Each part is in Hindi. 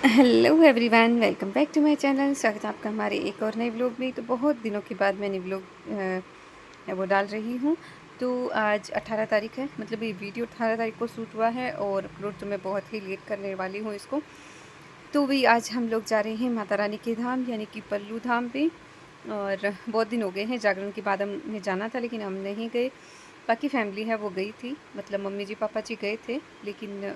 Hello everyone, welcome back to my channel. स्वागत है आपका हमारे एक और नए व्लॉग में। तो बहुत दिनों के बाद मैंने व्लॉग वो डाल रही हूँ। तो आज 18 तारीख है, मतलब ये वीडियो 18 तारीख को शूट हुआ है और अपलोड तो मैं बहुत ही लेट करने वाली हूँ इसको। तो भी आज हम लोग जा रहे हैं माता रानी के धाम यानी कि पल्लू धाम पे। और बहुत दिन हो गए हैं, जागरण के बाद हमें जाना था लेकिन हम नहीं गए। बाकी फैमिली है वो गई थी, मतलब मम्मी जी पापा जी गए थे, लेकिन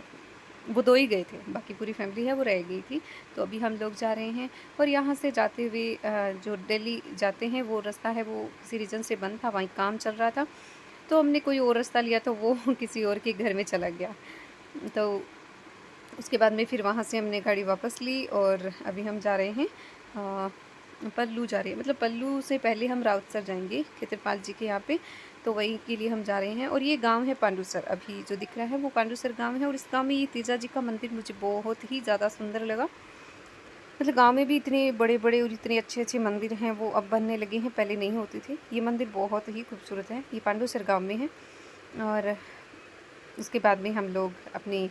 वो 2 ही गए थे, बाकी पूरी फैमिली है वो रह गई थी। तो अभी हम लोग जा रहे हैं और यहाँ से जाते हुए जो दिल्ली जाते हैं वो रास्ता है वो किसी रीज़न से बंद था, वहीं काम चल रहा था। तो हमने कोई और रास्ता लिया तो वो किसी और के घर में चला गया। तो उसके बाद में फिर वहाँ से हमने गाड़ी वापस ली और अभी हम जा रहे हैं पल्लू जा रहे हैं, मतलब पल्लू से पहले हम राउतसर जाएंगे खेतरपाल जी के यहाँ पे। तो वहीं के लिए हम जा रहे हैं और ये गांव है पांडुसर, अभी जो दिख रहा है वो पांडुसर गांव है। और इस गांव में ये तेजा जी का मंदिर मुझे बहुत ही ज़्यादा सुंदर लगा। मतलब गांव में भी इतने बड़े बड़े और इतने अच्छे अच्छे मंदिर हैं वो अब बनने लगे हैं, पहले नहीं होते थे। ये मंदिर बहुत ही खूबसूरत है, ये पांडुसर गाँव में है। और उसके बाद में हम लोग अपने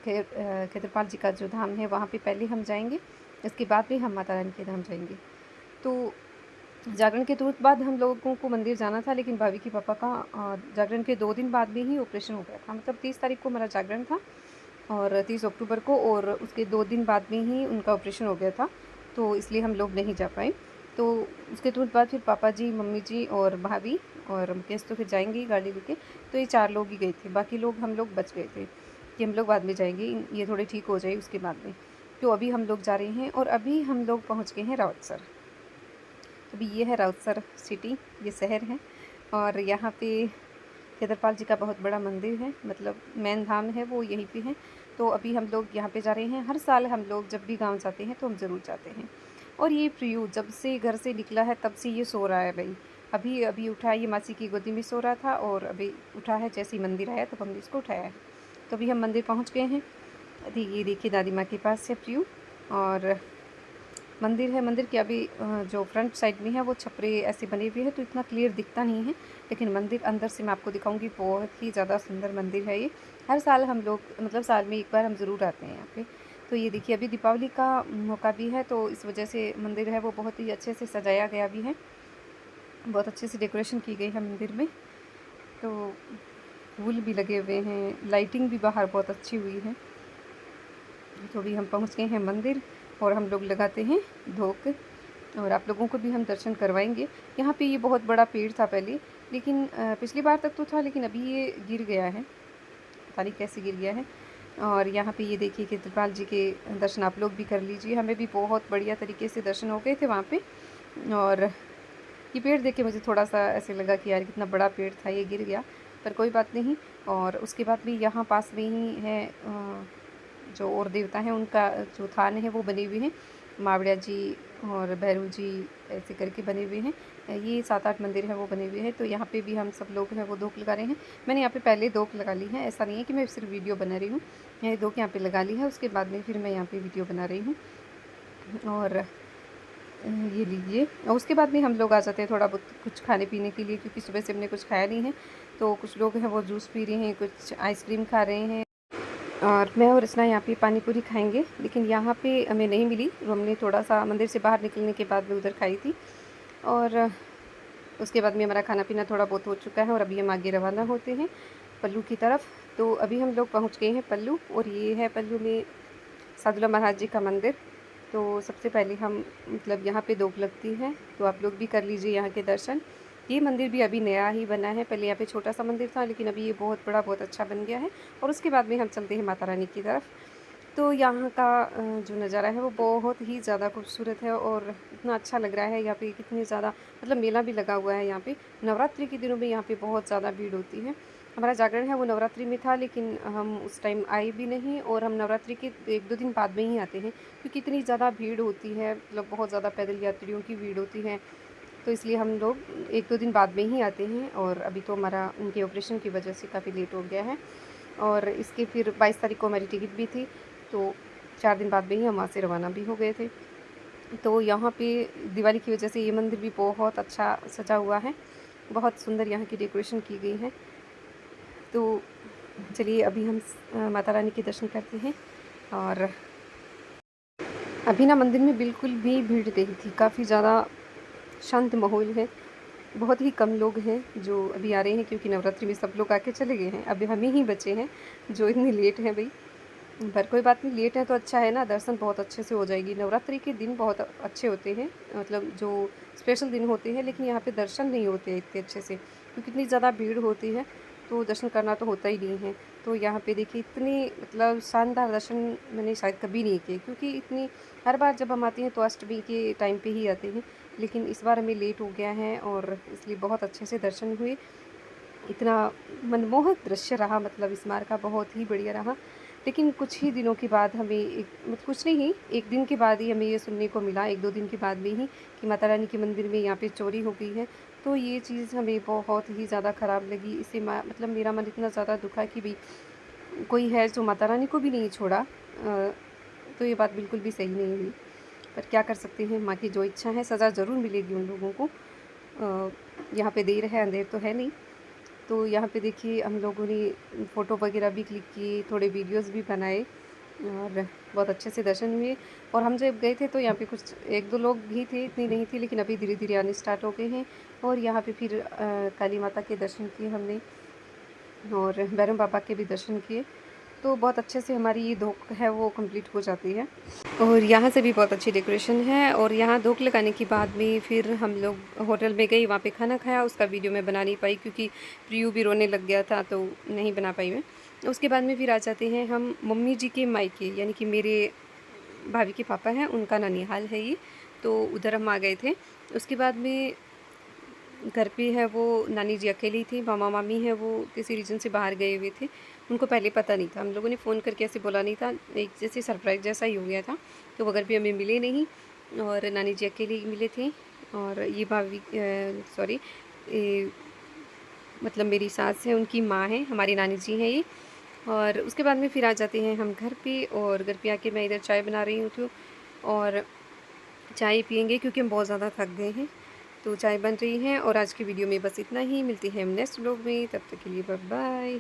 खेतरपाल जी का जो धाम है वहाँ पे पहले हम जाएंगे, इसके बाद में हम माता रानी के धाम जाएंगे। तो जागरण के तुरंत बाद हम लोगों को मंदिर जाना था, लेकिन भाभी के पापा का जागरण के 2 दिन बाद में ही ऑपरेशन हो गया था। मतलब 30 तारीख को मेरा जागरण था और 30 अक्टूबर को, और उसके 2 दिन बाद में ही उनका ऑपरेशन हो गया था। तो इसलिए हम लोग नहीं जा पाए। तो उसके तुरंत बाद फिर पापा जी, मम्मी जी और भाभी और मुकेश तो फिर जाएंगे ही गाड़ी लेके। तो ये 4 लोग ही गए थे, बाकी लोग हम लोग बच गए थे कि हम लोग बाद में जाएंगे, ये थोड़े ठीक हो जाए उसके बाद में। तो अभी हम लोग जा रहे हैं और अभी हम लोग पहुँच गए हैं राउतसर। अभी ये है राउतसर सिटी, ये शहर है। और यहाँ पे खेतरपाल जी का बहुत बड़ा मंदिर है, मतलब मेन धाम है वो यहीं पे है। तो अभी हम लोग यहाँ पे जा रहे हैं। हर साल हम लोग जब भी गांव जाते हैं तो हम ज़रूर जाते हैं। और ये प्रियू जब से घर से निकला है तब से ये सो रहा है भाई। अभी अभी उठा है, ये मासी की गोदी में सो रहा था और अभी उठा है, जैसे ही मंदिर आया तब हमने इसको उठाया है। तो अभी हम मंदिर पहुँच गए हैं। अभी ये देखिए दादी माँ के पास है प्रियू। और मंदिर है, मंदिर के अभी जो फ्रंट साइड में है वो छपरे ऐसे बने हुए हैं तो इतना क्लियर दिखता नहीं है, लेकिन मंदिर अंदर से मैं आपको दिखाऊंगी। बहुत ही ज़्यादा सुंदर मंदिर है ये। हर साल हम लोग, मतलब साल में एक बार हम ज़रूर आते हैं यहाँ पे। तो ये देखिए अभी दीपावली का मौका भी है तो इस वजह से मंदिर है वो बहुत ही अच्छे से सजाया गया भी है, बहुत अच्छे से डेकोरेशन की गई है मंदिर में। तो फूल भी लगे हुए हैं, लाइटिंग भी बाहर बहुत अच्छी हुई है। तो अभी हम पहुँच गए हैं मंदिर और हम लोग लगाते हैं धोक, और आप लोगों को भी हम दर्शन करवाएंगे। यहाँ पे ये बहुत बड़ा पेड़ था पहले, लेकिन पिछली बार तक तो था, लेकिन अभी ये गिर गया है, पता नहीं कैसे गिर गया है। और यहाँ पे ये देखिए कि कृपाल जी के दर्शन आप लोग भी कर लीजिए। हमें भी बहुत बढ़िया तरीके से दर्शन हो गए थे वहाँ पे। और ये पेड़ देख के मुझे थोड़ा सा ऐसे लगा कि यार कितना बड़ा पेड़ था, ये गिर गया, पर कोई बात नहीं। और उसके बाद भी यहाँ पास में ही है जो और देवता हैं उनका जो थान है वो बने हुए हैं, मावड़िया जी और भैरव जी ऐसे करके बने हुए हैं। ये 7-8 मंदिर है वो बने हुए हैं। तो यहाँ पे भी हम सब लोग हैं वो धूप लगा रहे हैं। मैंने यहाँ पे पहले धूप लगा ली है, ऐसा नहीं है कि मैं सिर्फ वीडियो बना रही हूँ। मैंने धूप यहाँ पे लगा ली है, उसके बाद में फिर मैं यहाँ पे वीडियो बना रही हूँ। और ये लीजिए। और उसके बाद में हम लोग आ जाते हैं थोड़ा बहुत कुछ खाने पीने के लिए, क्योंकि सुबह से हमने कुछ खाया नहीं है। तो कुछ लोग हैं वो जूस पी रहे हैं, कुछ आइसक्रीम खा रहे हैं, और मैं और रचना यहाँ पे पानी पूरी खाएंगे। लेकिन यहाँ पे हमें नहीं मिली, हमने थोड़ा सा मंदिर से बाहर निकलने के बाद में उधर खाई थी। और उसके बाद में हमारा खाना पीना थोड़ा बहुत हो चुका है और अभी हम आगे रवाना होते हैं पल्लू की तरफ। तो अभी हम लोग पहुँच गए हैं पल्लू, और ये है पल्लू में सादुला महाराज जी का मंदिर। तो सबसे पहले हम, मतलब यहाँ पे धूप लगती है तो आप लोग भी कर लीजिए यहाँ के दर्शन। ये मंदिर भी अभी नया ही बना है, पहले यहाँ पे छोटा सा मंदिर था, लेकिन अभी ये बहुत बड़ा, बहुत अच्छा बन गया है। और उसके बाद में हम चलते हैं माता रानी की तरफ। तो यहाँ का जो नज़ारा है वो बहुत ही ज़्यादा खूबसूरत है और इतना अच्छा लग रहा है। यहाँ पे कितनी ज़्यादा, मतलब मेला भी लगा हुआ है यहाँ पे। नवरात्रि के दिनों में यहाँ पे बहुत ज़्यादा भीड़ होती है। हमारा जागरण है वो नवरात्रि में था, लेकिन हम उस टाइम आए भी नहीं, और हम नवरात्रि के 1-2 दिन बाद में ही आते हैं, क्योंकि इतनी ज़्यादा भीड़ होती है, मतलब बहुत ज़्यादा पैदल यात्रियों की भीड़ होती है। तो इसलिए हम लोग 1-2 दिन बाद में ही आते हैं। और अभी तो हमारा उनके ऑपरेशन की वजह से काफ़ी लेट हो गया है। और इसके फिर 22 तारीख को हमारी टिकट भी थी, तो 4 दिन बाद में ही हम वहाँ से रवाना भी हो गए थे। तो यहाँ पे दिवाली की वजह से ये मंदिर भी बहुत अच्छा सजा हुआ है, बहुत सुंदर यहाँ की डेकोरेशन की गई है। तो चलिए अभी हम माता रानी के दर्शन करते हैं। और अभी ना मंदिर में बिल्कुल भी भीड़ नहीं थी, काफ़ी ज़्यादा शांत माहौल है। बहुत ही कम लोग हैं जो अभी आ रहे हैं, क्योंकि नवरात्रि में सब लोग आके चले गए हैं। अभी हम ही बचे हैं जो इतनी लेट हैं भई। पर कोई बात नहीं, लेट है तो अच्छा है ना, दर्शन बहुत अच्छे से हो जाएगी। नवरात्रि के दिन बहुत अच्छे होते हैं, मतलब जो स्पेशल दिन होते हैं, लेकिन यहाँ पे दर्शन नहीं होते हैं इतने अच्छे से, क्योंकि इतनी ज़्यादा भीड़ होती है, तो दर्शन करना तो होता ही नहीं है। तो यहाँ पे देखिए इतने मतलब शानदार दर्शन मैंने शायद कभी नहीं किए, क्योंकि इतनी हर बार जब हम आते हैं तो अष्टमी के टाइम पे ही आते हैं, लेकिन इस बार हमें लेट हो गया है और इसलिए बहुत अच्छे से दर्शन हुए। इतना मनमोहक दृश्य रहा, मतलब इस बार का बहुत ही बढ़िया रहा। लेकिन कुछ ही दिनों के बाद हमें कुछ नहीं, 1 दिन के बाद ही हमें ये सुनने को मिला, 1-2 दिन के बाद में ही, कि माता रानी के मंदिर में यहाँ पे चोरी हो गई है। तो ये चीज़ हमें बहुत ही ज़्यादा ख़राब लगी। इससे मतलब मेरा मन इतना ज़्यादा दुखा कि भई कोई है जो माता रानी को भी नहीं छोड़ा। तो ये बात बिल्कुल भी सही नहीं हुई। पर क्या कर सकते हैं, माँ की जो इच्छा है, सज़ा ज़रूर मिलेगी उन लोगों को। यहाँ पे देर है, अंधेर तो है नहीं। तो यहाँ पे देखिए हम लोगों ने फ़ोटो वगैरह भी क्लिक किए, थोड़े वीडियोज़ भी बनाए और बहुत अच्छे से दर्शन हुए। और हम जब गए थे तो यहाँ पे कुछ 1-2 लोग ही थे, इतनी नहीं थी, लेकिन अभी धीरे-धीरे आने स्टार्ट हो गए हैं। और यहाँ पे फिर काली माता के दर्शन किए हमने और भैरव बाबा के भी दर्शन किए। तो बहुत अच्छे से हमारी ये धोक है वो कंप्लीट हो जाती है। और यहाँ से भी बहुत अच्छी डेकोरेशन है। और यहाँ धोख लगाने के बाद में फिर हम लोग होटल में गई, वहाँ पे खाना खाया। उसका वीडियो मैं बना नहीं पाई क्योंकि प्रियू भी रोने लग गया था, तो नहीं बना पाई मैं। उसके बाद में फिर आ जाते हैं हम मम्मी जी के मायके, यानी कि मेरे भाभी के पापा हैं, उनका ननिहाल है ये, तो उधर हम आ गए थे। उसके बाद में घर पे है वो नानी जी अकेली थी, मामा मामी हैं वो किसी रीज़न से बाहर गए हुए थे। उनको पहले पता नहीं था, हम लोगों ने फ़ोन करके ऐसे बोला नहीं था, एक जैसे सरप्राइज़ जैसा ही हो गया था। तो वो घर पे हमें मिले नहीं और नानी जी अकेले ही मिले थे। और ये भाभी सॉरी, मतलब मेरी सास है, उनकी माँ है, हमारी नानी जी हैं ये। और उसके बाद में फिर आ जाते हैं हम घर पे। और घर पे आके मैं इधर चाय बना रही हूँ तो, और चाय पियेंगे क्योंकि हम बहुत ज़्यादा थक गए हैं। तो चाय बन रही है और आज की वीडियो में बस इतना ही। मिलती है हम नेक्स्ट व्लॉग में, तब तक के लिए बाय बाय।